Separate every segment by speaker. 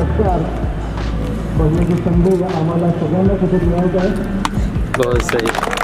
Speaker 1: सत्कार बघण्याची संधी आम्हाला सगळ्यांना कुठे मिळत आहे.
Speaker 2: बहुत सही.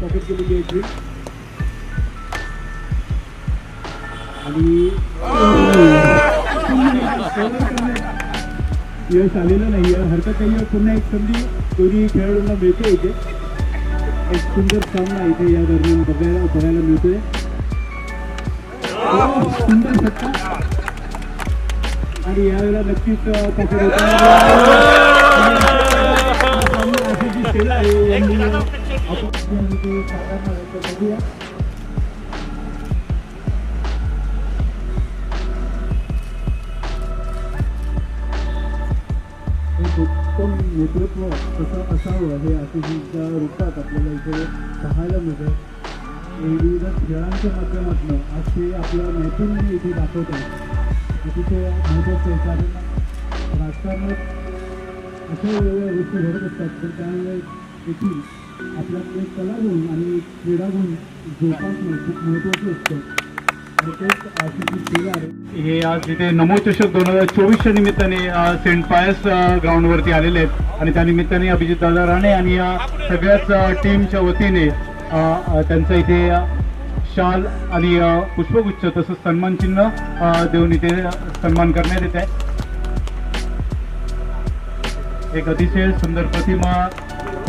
Speaker 1: स्थापित केलेली आहे. आणि यश आलेलं नाही आहे, हरकत नाही. पुन्हा एक संधी दोन्ही खेळाडूंना मिळते. इथे एक सुंदर सामना इथे या दरम्यान बघायला मिळतोय. सुंदर फटका आणि यावेळेला नक्कीच केला आहे बघूया. उत्तम नेतृत्व कसं असावं हे आशिषच्या रूपात आपल्याला इथे पाहायला मिळतं. विविध खेळांच्या माध्यमातून आज ते आपलं नैपुण्य इथे दाखवत आहे. अतिशय महत्त्वाचं आहे, कारण राजकारणात अशा वेगवेगळ्या गोष्टी घडत असतात, पण त्यामुळे देखील आपल्याकडे कलागुण आणि क्रीडागुण जोपासणं खूप महत्त्वाचं असतं. हे आज इथे नमो चषक 2024च्या निमित्ताने सेंट पायस ग्राउंडवरती आलेले आहेत आणि त्यानिमित्ताने अभिजित दादा राणे आणि या सगळ्याच टीमच्या वतीने त्यांचा इथे शाल आणि पुष्पगुच्छ तसंच सन्मान चिन्ह देऊन इथे सन्मान करण्यात येत आहे. एक अतिशय सुंदर प्रतिमा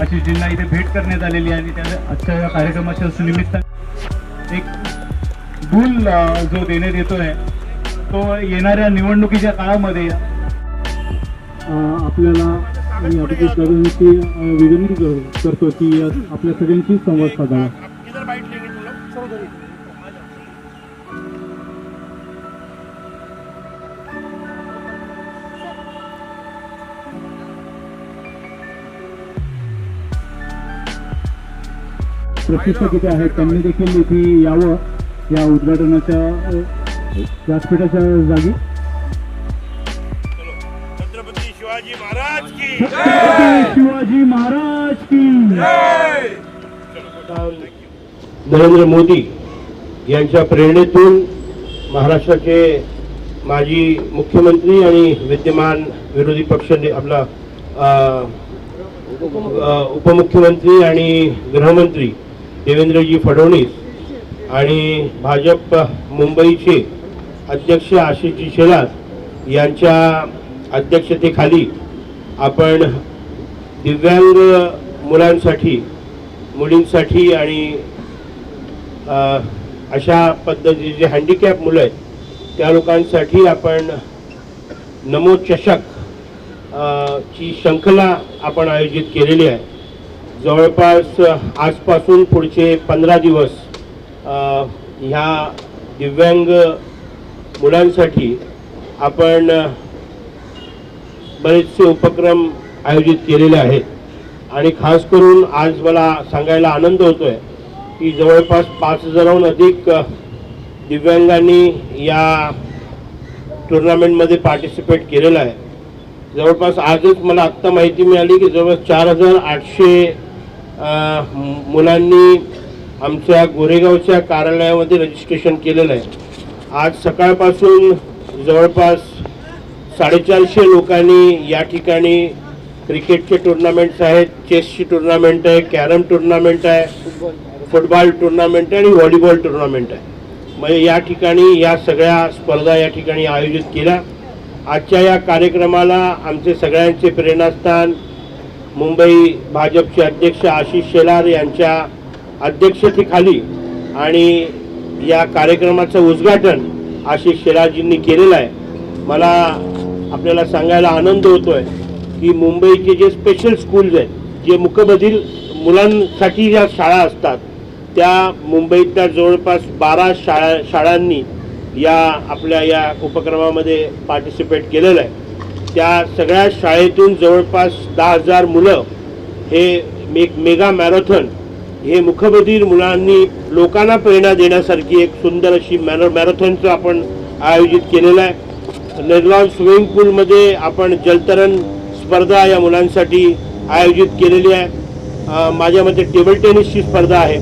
Speaker 1: आशिषजींना इथे भेट करण्यात आलेली आहे आणि त्या आजच्या या कार्यक्रमाच्या निमित्ताने एक भूल जो देण्यात येतोय तो येणाऱ्या निवडणुकीच्या काळामध्ये आपल्याला मी अभिजित दादांची विनंती करतो की आपल्या सगळ्यांशी संवाद साधावा. प्रशिक्षक इथे आहेत, त्यांनी देखील इथे यावं या उद्घाटनाच्या व्यासपीठाच्या जागी.
Speaker 2: छत्रपती शिवाजी महाराज की
Speaker 1: शिवाजी महाराज की
Speaker 2: नरेंद्र मोदी यांच्या प्रेरणेतून महाराष्ट्राचे माजी मुख्यमंत्री आणि विद्यमान विरोधी पक्ष आपला उपमुख्यमंत्री आणि गृहमंत्री देवेंद्रजी फडणवीस आणि भाजप मुंबईचे अध्यक्ष आशिषजी शेलार यांच्या अध्यक्षतेखाली आपण दिव्यांग मुलांसाठी मुलींसाठी आणि अशा पद्धतीचे हँडिकॅप मुलं आहेत त्या लोकांसाठी आपण नमो चषक ची शृंखला आपण आयोजित केलेली आहे. जवळपास आजपासून पुढचे 15 दिवस ह्या दिव्यांग मुलांसाठी आपण बरेचसे उपक्रम आयोजित केलेले आहेत आणि खास करून आज मला सांगायला आनंद होतोय की जवळपास 5000हून अधिक दिव्यांगांनी या टुर्नामेंटमध्ये पार्टिसिपेट केलेलं आहे. जवळपास आजच मला आत्ता माहिती मिळाली की जवळपास 4800 मुलांनी आमच्या गोरेगावच्या कार्यालयामध्ये रजिस्ट्रेशन केलेलं आहे. आज सकाळपासून जवळपास 450 लोकांनी या ठिकाणी क्रिकेटचे टुर्नामेंट्स आहेत, चेसची टुर्नामेंट आहे, कॅरम टुर्नामेंट आहे, फुटबॉल टुर्नामेंट आहे आणि व्हॉलीबॉल टुर्नामेंट आहे. म्हणजे या ठिकाणी या सगळ्या स्पर्धा या ठिकाणी आयोजित केल्या. आजच्या या कार्यक्रमाला आमचे सगळ्यांचे प्रेरणास्थान मुंबई भाजपचे अध्यक्ष आशिष शेलार यांच्या अध्यक्षतेखाली आणि या कार्यक्रमाचं उद्घाटन आशिष शेलारजींनी केलेलं आहे. मला आपल्याला सांगायला आनंद होतोय की मुंबईचे जे स्पेशल स्कूल्स आहेत, जे मूकबधीर मुलांसाठी ज्या शाळा असतात, त्या मुंबईतल्या जवळपास 12 शाळांनी या आपल्या या उपक्रमामध्ये पार्टिसिपेट केलेलं आहे. त्या सगळ्या शाळेतून जवळपास 10,000 मुलं हे एक मेगा मॅरेथॉन हे मुखबधीर मुलांनी लोकांना प्रेरणा देण्यासारखी एक सुंदर अशी मॅरेथॉनचं आपण आयोजित केलेलं आहे. निर्लॉन स्विमिंग पूलमध्ये आपण जलतरण स्पर्धा या मुलांसाठी आयोजित केलेली आहे. माझ्या मते टेबल टेनिसची स्पर्धा आहे.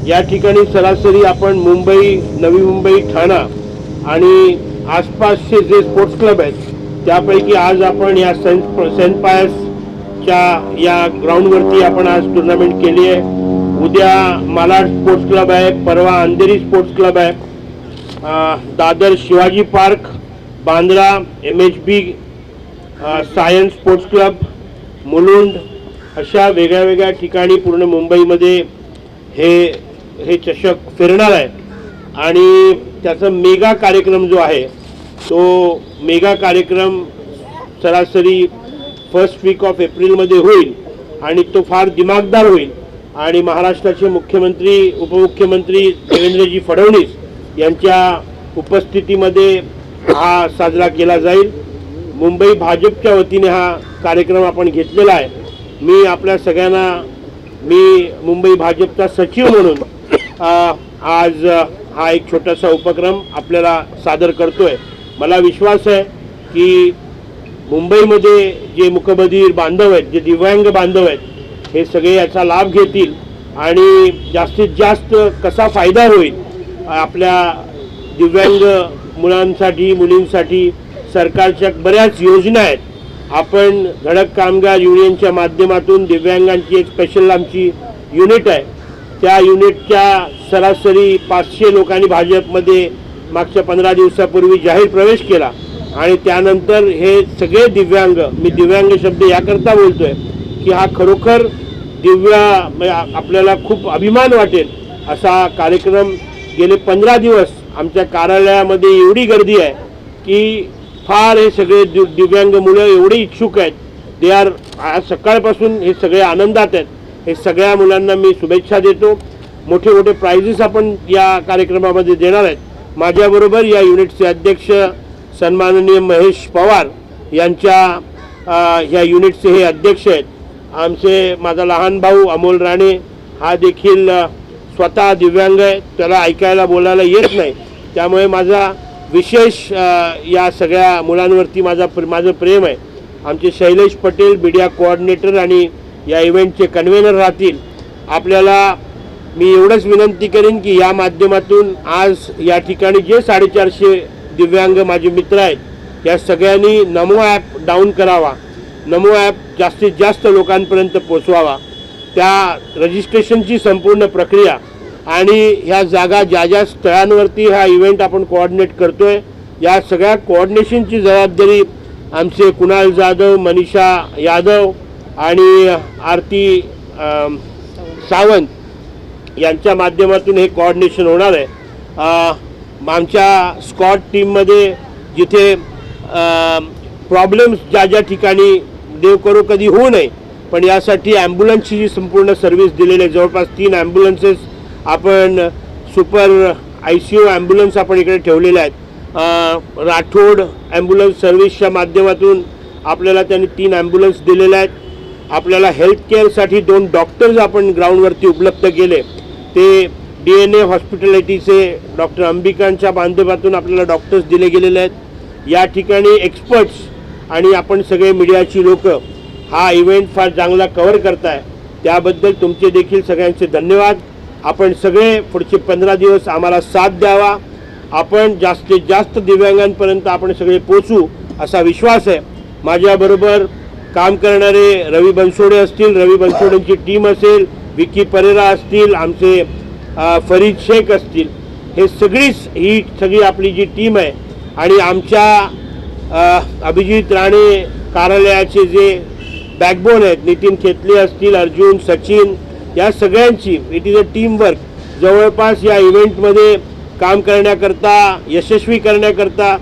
Speaker 2: या ठिकाणी सरासरी आपण मुंबई, नवी मुंबई, ठाणा आणि आसपासचे जे स्पोर्ट्स क्लब आहेत त्यापैकी आज आपण या सेंट पायसच्या या ग्राउंडवरती आपण आज टुर्नामेंट केली आहे. उद्या मालाड स्पोर्ट्स क्लब आहे, परवा अंधेरी स्पोर्ट्स क्लब आहे Dadar Shivaji park, Bandra MHB, science sports club, Mulund अशा वेगळ्या वेगळ्या ठिकाणी पूर्ण मुंबईमध्ये हे चषक फिरणार आहे आणि त्याचा मेगा कार्यक्रम जो आहे तो मेगा कार्यक्रम सरासरी फर्स्ट वीक ऑफ एप्रिलमध्ये होईल आणि तो फार दिमागदार होईल आणि महाराष्ट्राचे मुख्यमंत्री उपमुख्यमंत्री देवेंद्रजी फडणवीस यांच्या उपस्थितीमध्ये हा साजरा केला जाईल. मुंबई भाजपच्या वतीने हा कार्यक्रम आपण घेतलेला आहे. मी आपल्या सगळ्यांना मुंबई भाजपचा सचिव म्हणून आज हा एक छोटासा उपक्रम आपल्याला सादर करतोय. मला विश्वास आहे की मुंबईमध्ये जे मूकबधीर बांधव आहेत, जे दिव्यांग बांधव आहेत, हे सगळे याचा लाभ घेतील आणि जास्तीत जास्त कसा फायदा होईल आपल्या दिव्यांग मुलांसाठी मुलींसाठी सरकारच्या बऱ्याच योजना आहेत. आपण धडक कामगार युनियनच्या माध्यमातून दिव्यांगांची एक स्पेशल आमची युनिट आहे. त्या युनिटच्या सरासरी 500 लोकांनी भाजपमध्ये मागच्या 15 दिवसापूर्वी जाहीर प्रवेश केला आणि त्यानंतर हे सगळे दिव्यांग, मी दिव्यांग शब्द याकरता बोलतोय की हा खरोखर आपल्याला खूप अभिमान वाटेल असा कार्यक्रम. गेले 15 दिवस आमच्या कार्यालयामध्ये एवढी गर्दी आहे की फार हे सगळे दिव्यांग मुलं एवढे इच्छुक आहेत. दे आर आज सकाळपासून हे सगळे आनंदात आहेत. हे सगळ्या मुलांना मी शुभेच्छा देतो. मोठे मोठे प्राइजेस आपण या कार्यक्रमामध्ये देणार आहेत. माझ्याबरोबर या युनिटचे अध्यक्ष सन्माननीय महेश पवार यांच्या या युनिटचे हे अध्यक्ष आहेत. माझा लहान भाऊ अमोल राणे हा देखील स्वतः दिव्यांग आहे, त्याला ऐकायला बोलायला येत नाही. त्यामुळे माझा विशेष या सगळ्या मुलांवरती माझं प्रेम आहे. आमचे शैलेश पटेल मीडिया कोऑर्डिनेटर आणि या इव्हेंटचे कन्व्हेनर राहतील. आपल्याला मी एवढंच विनंती करेन की या माध्यमातून आज या ठिकाणी जे 450 दिव्यांग माझे मित्र आहेत या सगळ्यांनी नमो ॲप डाऊन करावा. नमो ॲप जास्तीत जास्त लोकांपर्यंत पोचवावा. त्या रजिस्ट्रेशनची संपूर्ण प्रक्रिया आणि ह्या जागा ज्या ज्या स्थळांवरती हा इव्हेंट आपण कोऑर्डिनेट करतोय या सगळ्या कोऑर्डिनेशनची जबाबदारी आमचे कुणाल जाधव, मनीषा यादव आणि आरती सावंत यांच्या माध्यमातून हे कोऑर्डिनेशन होणार आहे. आमच्या स्कॉट टीममध्ये जिथे प्रॉब्लेम्स ज्या ठिकाणी देव करो कधी होऊ नये पण यासाठी ॲम्ब्युलन्सची जी संपूर्ण सर्व्हिस दिलेली आहे. जवळपास 3 ॲम्ब्युलन्सेस आपण सुपर ICU ॲम्ब्युलन्स आपण इकडे ठेवलेल्या आहेत. राठोड ॲम्ब्युलन्स सर्व्हिसच्या माध्यमातून आपल्याला त्यांनी 3 ॲम्ब्युलन्स दिलेल्या आहेत. आपल्याला हेल्थकेअरसाठी 2 डॉक्टर्स आपण ग्राउंडवरती उपलब्ध केले. ते DNA हॉस्पिटॅलिटीचे डॉक्टर अंबिकांच्या माध्यमातून आपल्याला डॉक्टर्स दिले गेलेले आहेत. या ठिकाणी एक्सपर्ट्स आणि आपण सगळे मीडियाची लोक हा इव्हेंट फार चांगला कव्हर करताय त्याबद्दल तुमचे देखील सगळ्यांचे धन्यवाद. आपण सगळे पुढचे 15 दिवस आम्हाला साथ द्यावा. आपण जास्तीत जास्त दिव्यांगांपर्यंत आपण सगळे पोचू असा विश्वास आहे. माझ्याबरोबर काम करणारे रवी बनसोडे असतील, रवी बनसोडेंची टीम असेल, विकी परेरा असतील, आमचे फरीद शेख असतील, ही सगळी आपली जी टीम आहे आणि आमच्या अभिजित राणे कार्यालयाचे जे बॅकबोन आहेत, नितीन खेतले असतील, अर्जुन, सचिन, या सगळ्यांची it is a team work. जवळपास या इव्हेंटमध्ये काम करण्याकरता, यशस्वी करण्याकरता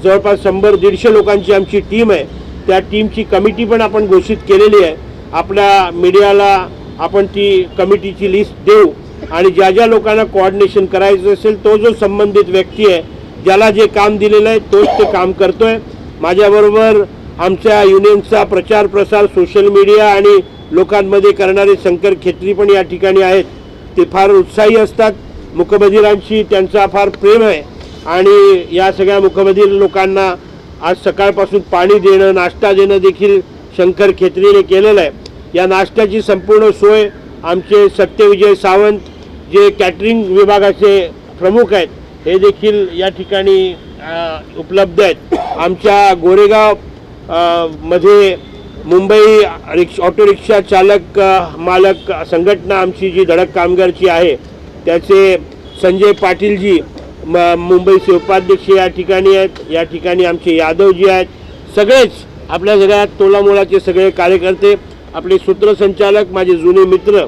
Speaker 2: जवळपास 100-150 लोकांची आमची टीम आहे. त्या टीमची कमिटी पण आपण घोषित केलेली आहे. आपल्या मीडियाला आपण ती कमिटीची लिस्ट देऊ आणि ज्या ज्या लोकांना कोऑर्डिनेशन करायचं असेल तो जो संबंधित व्यक्ती आहे ज्याला जे काम दिलेलं आहे तोच ते काम करतोय. माझ्याबरोबर आमच्या युनियनचा प्रचार प्रसार सोशल मीडिया आणि लोकांमध्ये करणारे शंकर खेत्री पण या ठिकाणी आहेत. ते फार उत्साही असतात. मूकबधिरांशी त्यांचा फार प्रेम आहे आणि या सगळ्या मूकबधिर लोकांना आज सकाळपासून पाणी देणं, नाश्ता देणं देखील शंकर खेत्रीने केलेलं आहे. या नाश्त्याची संपूर्ण सोय आमचे सत्यविजय सावंत जे कॅटरिंग विभागाचे प्रमुख आहेत हे देखील या ठिकाणी उपलब्ध आहेत. आमच्या गोरेगाव मध्ये मुंबई ऑटो रिक्षा चालक मालक संघटना आमची जी धडक कामगारची आहे त्याचे संजय पाटीलजी मुंबईचे उपाध्यक्ष या ठिकाणी आहेत, या ठिकाणी आमचे यादवजी आहेत, सगळेच आपल्या सगळ्यात तोलामोलाचे सगळे कार्यकर्ते, आपले सूत्रसंचालक, माझे जुने मित्र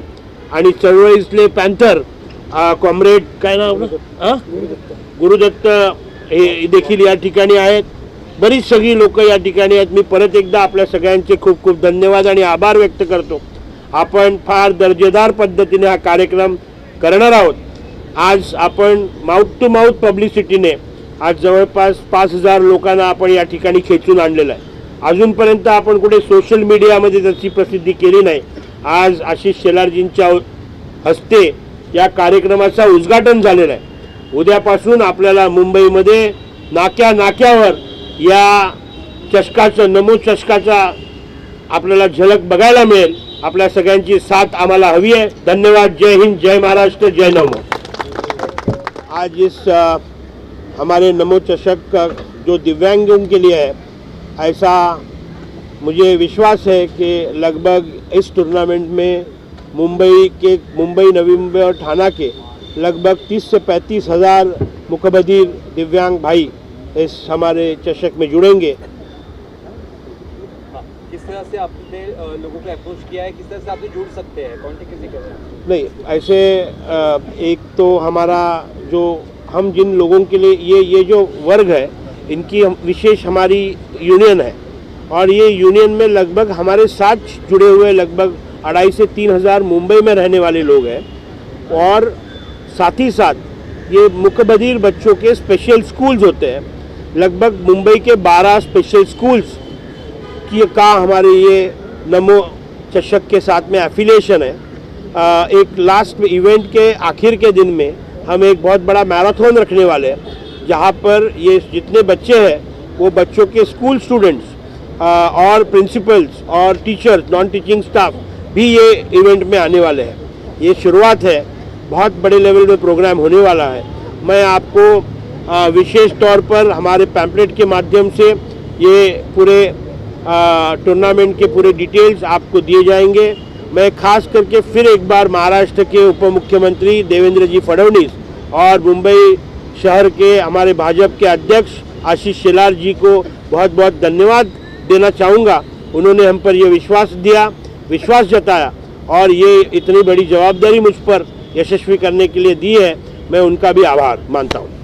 Speaker 2: आणि चळवळीतले पॅन्थर कॉम्रेड काय नाव गुरुदत्त हे देखील या ठिकाणी आहेत. बरीच सगळी लोक या ठिकाणी आहेत. मी परत एकदा आपल्या सगळ्यांचे खूप खूप धन्यवाद आणि आभार व्यक्त करतो. आपण फार दर्जेदार पद्धतीने हा कार्यक्रम करणार आहोत. आज आपण माउथ टू माउथ पब्लिसिटीने आज जवळपास 5,000 लोकांना आपण या ठिकाणी खेचून आणलेलं आहे. अजूनपर्यंत आपण कुठे सोशल मीडियामध्ये त्याची प्रसिद्धी केली नाही. आज आशिष शेलारजींच्या हस्ते या कार्यक्रमाचा उद्घाटन झालेलं आहे. उद्यापासून आपल्याला मुंबईमध्ये नाक्या नाक्यावर या चषकाचं, नमो चषकाचा आपल्याला झलक बघायला मिळेल. आपल्या सगळ्यांची साथ आम्हाला हवी आहे. धन्यवाद. जय हिंद, जय महाराष्ट्र, जय नमो. आज इस हमारे नमो चषक जो दिव्यांगों के लिए है, ऐसा मुझे विश्वास है कि लगभग इस टूर्नामेंट में मुंबई, नवी मुंबई और ठाणा के लगभग 30 से 35 हज़ार मुकबधीर दिव्यांग भाई इस हमारे चषक में जुड़ेंगे.
Speaker 3: किस तरह से आपने लोगों को अप्रोच किया है, किस तरह से आप जुड़ सकते हैं, कॉन्टेक्ट कैसे कर रहे हैं?
Speaker 2: नहीं, ऐसे एक तो हमारा जो हम जिन लोगों के लिए ये जो वर्ग है, इनकी विशेष हमारी यूनियन है और ये यूनियन में लगभग हमारे साथ जुड़े हुए लगभग 2,500 से 3,000 मुंबई में रहने वाले लोग हैं. और साथ ही साथ ये मुकबधीर बच्चों के स्पेशल स्कूल्स होते हैं. लगभग मुंबई के 12 स्पेशल स्कूल्स का हमारे ये नमो चषक के साथ में एफिलिएशन है. एक लास्ट इवेंट के आखिर के दिन में हम एक बहुत बड़ा मैराथन रखने वाले हैं, जहाँ पर ये जितने बच्चे हैं वो बच्चों के स्कूल स्टूडेंट्स और प्रिंसिपल्स और टीचर्स, नॉन टीचिंग स्टाफ भी ये इवेंट में आने वाले हैं. ये शुरुआत है, बहुत बड़े लेवल में प्रोग्राम होने वाला है. मैं आपको विशेष तौर पर हमारे पैम्पलेट के माध्यम से ये पूरे टूर्नामेंट के पूरे डिटेल्स आपको दिए जाएंगे. मैं खास करके फिर एक बार महाराष्ट्र के उप मुख्यमंत्री देवेंद्र जी फडणवीस और मुंबई शहर के हमारे भाजपा के अध्यक्ष आशीष शेलार जी को बहुत बहुत धन्यवाद देना चाहूँगा. उन्होंने हम पर ये विश्वास जताया और ये इतनी बड़ी जवाबदारी मुझ पर यशस्वी करने के लिए दी है. मैं उनका भी आभार मानता हूँ.